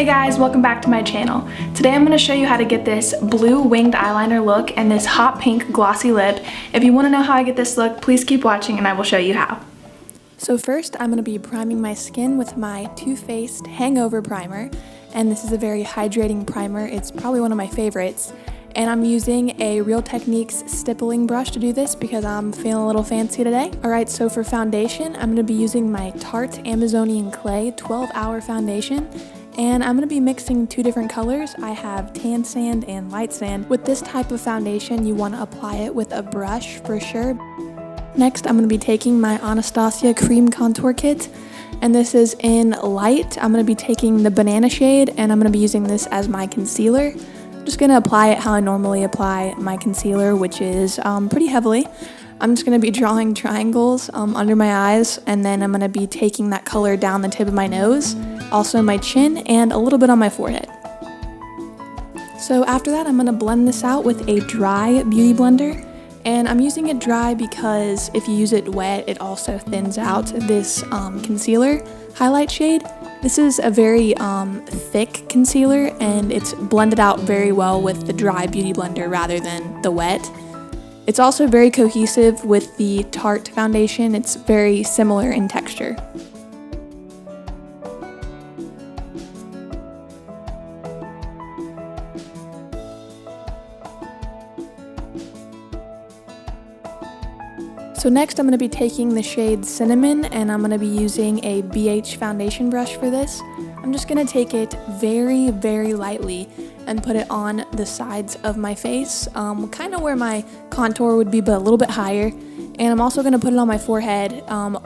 Hey guys, welcome back to my channel. Today I'm going to show you how to get this blue winged eyeliner look and this hot pink glossy lip. If you want to know how I get this look, please keep watching and I will show you how. So first I'm going to be priming my skin with my Too Faced Hangover primer, and this is a very hydrating primer. It's probably one of my favorites, and I'm using a Real Techniques stippling brush to do this because I'm feeling a little fancy today. Alright, so for foundation I'm going to be using my Tarte Amazonian Clay 12-hour foundation. And I'm going to be mixing two different colors. I have tan sand and light sand. With this type of foundation, you want to apply it with a brush for sure. Next, I'm going to be taking my Anastasia Cream Contour Kit, and this is in light. I'm going to be taking the banana shade, and I'm going to be using this as my concealer. I'm just going to apply it how I normally apply my concealer, which is pretty heavily. I'm just going to be drawing triangles under my eyes, and then I'm going to be taking that color down the tip of my nose, also my chin, and a little bit on my forehead. So after that, I'm going to blend this out with a dry beauty blender, and I'm using it dry because if you use it wet, it also thins out this concealer highlight shade. This is a very thick concealer, and it's blended out very well with the dry beauty blender rather than the wet. It's also very cohesive with the Tarte foundation. It's very similar in texture. So next I'm going to be taking the shade Cinnamon, and I'm going to be using a BH foundation brush for this. I'm just going to take it very, very lightly and put it on the sides of my face, kind of where my contour would be, but a little bit higher. And I'm also going to put it on my forehead,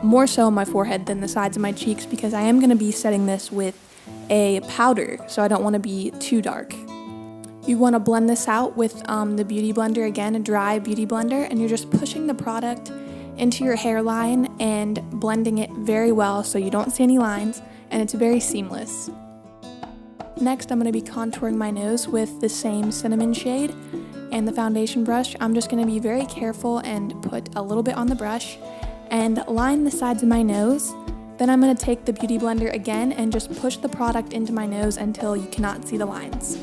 more so on my forehead than the sides of my cheeks, because I am going to be setting this with a powder, so I don't want to be too dark. You want to blend this out with the beauty blender, again, a dry beauty blender, and you're just pushing the product into your hairline and blending it very well so you don't see any lines, and it's very seamless. Next, I'm going to be contouring my nose with the same Cinnamon shade and the foundation brush. I'm just going to be very careful and put a little bit on the brush and line the sides of my nose. Then I'm going to take the beauty blender again and just push the product into my nose until you cannot see the lines.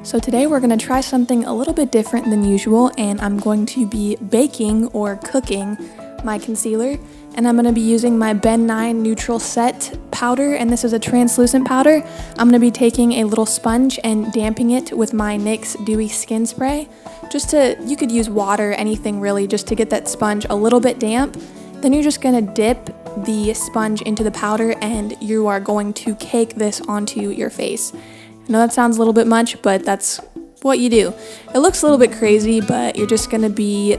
So today we're going to try something a little bit different than usual, and I'm going to be baking or cooking my concealer, and I'm going to be using my Ben 9 Neutral Set powder, and this is a translucent powder. I'm going to be taking a little sponge and damping it with my NYX Dewy Skin Spray. You could use water, anything really, just to get that sponge a little bit damp. Then you're just going to dip the sponge into the powder, and you are going to cake this onto your face. I know that sounds a little bit much, but that's what you do. It looks a little bit crazy, but you're just going to be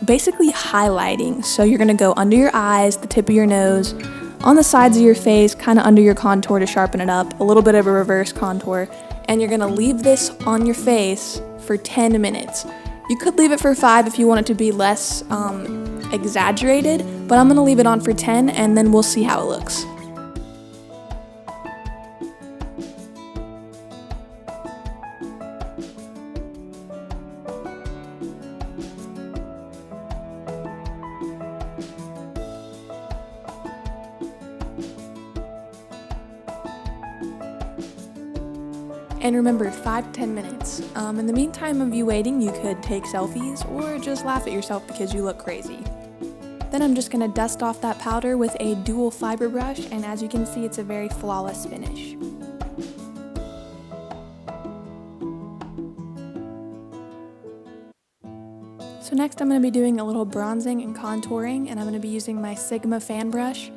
basically highlighting. So you're going to go under your eyes, the tip of your nose, on the sides of your face, kind of under your contour to sharpen it up, a little bit of a reverse contour, and you're going to leave this on your face for 10 minutes. You could leave it for 5 if you want it to be less exaggerated, but I'm going to leave it on for 10 and then we'll see how it looks. And remember, 5 to 10 minutes. In the meantime of you waiting, you could take selfies or just laugh at yourself because you look crazy. Then I'm just going to dust off that powder with a dual fiber brush, and as you can see, it's a very flawless finish. So next I'm going to be doing a little bronzing and contouring, and I'm going to be using my Sigma fan brush.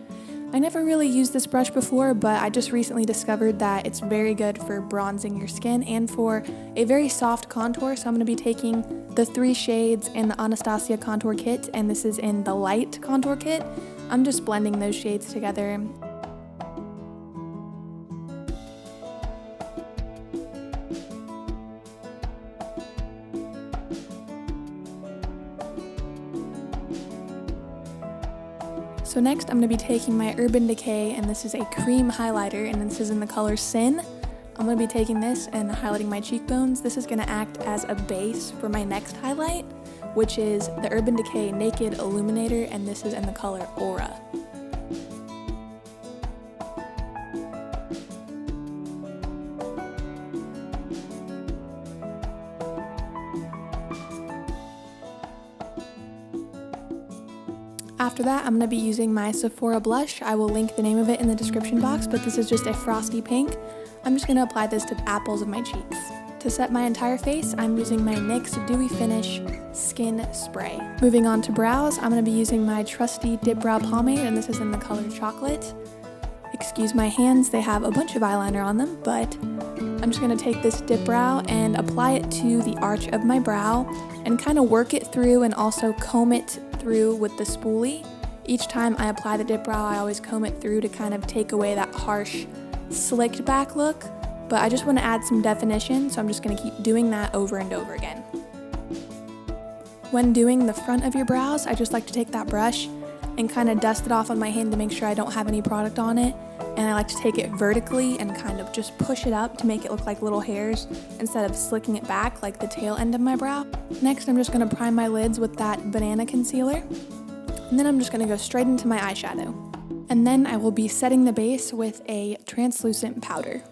I never really used this brush before, but I just recently discovered that it's very good for bronzing your skin and for a very soft contour. So I'm going to be taking the 3 shades in the Anastasia contour kit, and this is in the light contour kit. I'm just blending those shades together. So next I'm going to be taking my Urban Decay, and this is a cream highlighter, and this is in the color Sin. I'm going to be taking this and highlighting my cheekbones. This is going to act as a base for my next highlight, which is the Urban Decay Naked Illuminator, and this is in the color Aura. After that, I'm going to be using my Sephora Blush. I will link the name of it in the description box, but this is just a frosty pink. I'm just going to apply this to the apples of my cheeks. To set my entire face, I'm using my NYX Dewy Finish Skin Spray. Moving on to brows, I'm going to be using my trusty Dip Brow Pomade, and this is in the color Chocolate. Excuse my hands, they have a bunch of eyeliner on them, but I'm just going to take this dip brow and apply it to the arch of my brow and kind of work it through and also comb it through with the spoolie. Each time I apply the dip brow, I always comb it through to kind of take away that harsh, slicked back look. But I just want to add some definition, so I'm just going to keep doing that over and over again. When doing the front of your brows, I just like to take that brush and kind of dust it off on my hand to make sure I don't have any product on it. And I like to take it vertically and kind of just push it up to make it look like little hairs instead of slicking it back like the tail end of my brow. Next, I'm just going to prime my lids with that banana concealer. And then I'm just going to go straight into my eyeshadow. And then I will be setting the base with a translucent powder.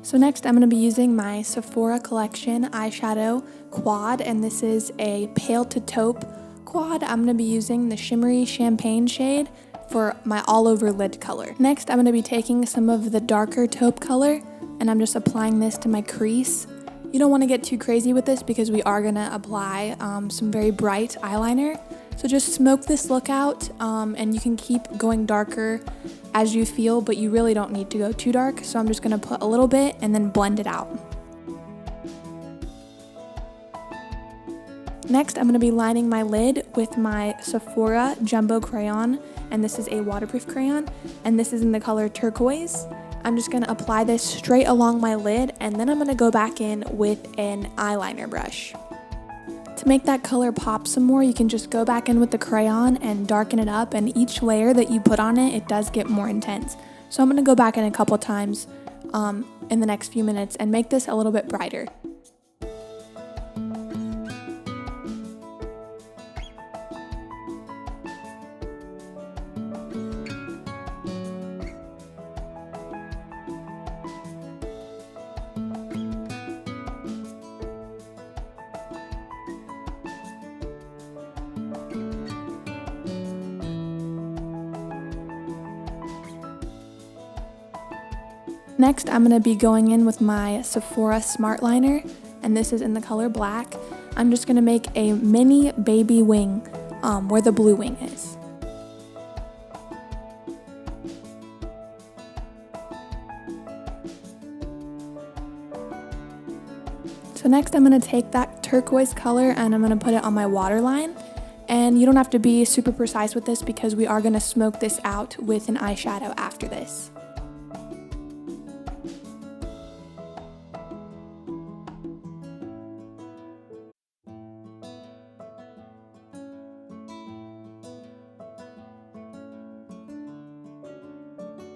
So next I'm going to be using my Sephora Collection eyeshadow quad, and this is a pale to taupe quad. I'm going to be using the shimmery champagne shade for my all over lid color. Next I'm going to be taking some of the darker taupe color and I'm just applying this to my crease. You don't want to get too crazy with this because we are going to apply some very bright eyeliner. So just smoke this look out and you can keep going darker as you feel, but you really don't need to go too dark. So I'm just going to put a little bit and then blend it out. Next, I'm going to be lining my lid with my Sephora Jumbo Crayon, and this is a waterproof crayon, and this is in the color Turquoise. I'm just going to apply this straight along my lid, and then I'm going to go back in with an eyeliner brush. To make that color pop some more, you can just go back in with the crayon and darken it up, and each layer that you put on it, it does get more intense. So I'm going to go back in a couple times in the next few minutes and make this a little bit brighter. Next, I'm going to be going in with my Sephora Smart Liner, and this is in the color Black. I'm just going to make a mini baby wing where the blue wing is. So next I'm going to take that turquoise color and I'm going to put it on my waterline. And you don't have to be super precise with this because we are going to smoke this out with an eyeshadow after this.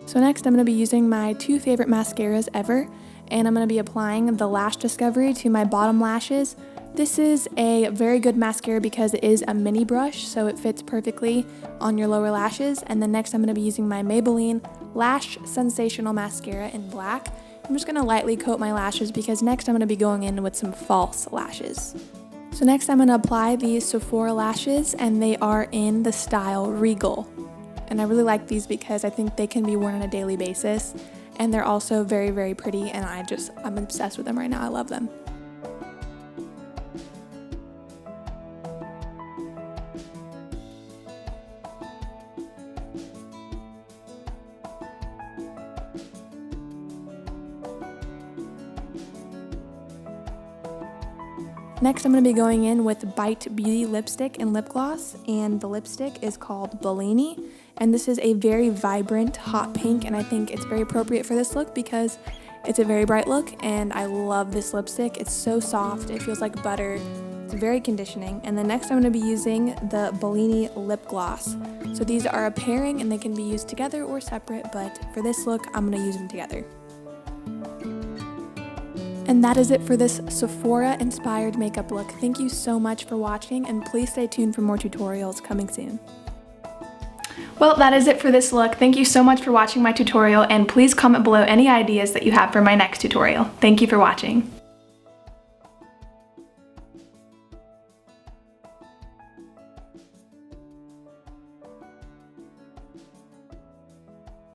So next I'm going to be using my two favorite mascaras ever, and I'm going to be applying the Lash Discovery to my bottom lashes. This is a very good mascara because it is a mini brush, so it fits perfectly on your lower lashes. And then next I'm going to be using my Maybelline Lash Sensational Mascara in black. I'm just going to lightly coat my lashes because next I'm going to be going in with some false lashes. So next I'm going to apply these Sephora lashes, and they are in the style Regal. And I really like these because I think they can be worn on a daily basis, and they're also very, very pretty, and I'm obsessed with them right now. I love them. Next, I'm going to be going in with Bite Beauty lipstick and lip gloss, and the lipstick is called Bellini, and this is a very vibrant hot pink, and I think it's very appropriate for this look because it's a very bright look, and I love this lipstick. It's so soft, it feels like butter, it's very conditioning. And then next I'm going to be using the Bellini lip gloss. So these are a pairing and they can be used together or separate, but for this look I'm going to use them together. And that is it for this Sephora-inspired makeup look. Thank you so much for watching, and please stay tuned for more tutorials coming soon. Well, that is it for this look. Thank you so much for watching my tutorial, and please comment below any ideas that you have for my next tutorial. Thank you for watching.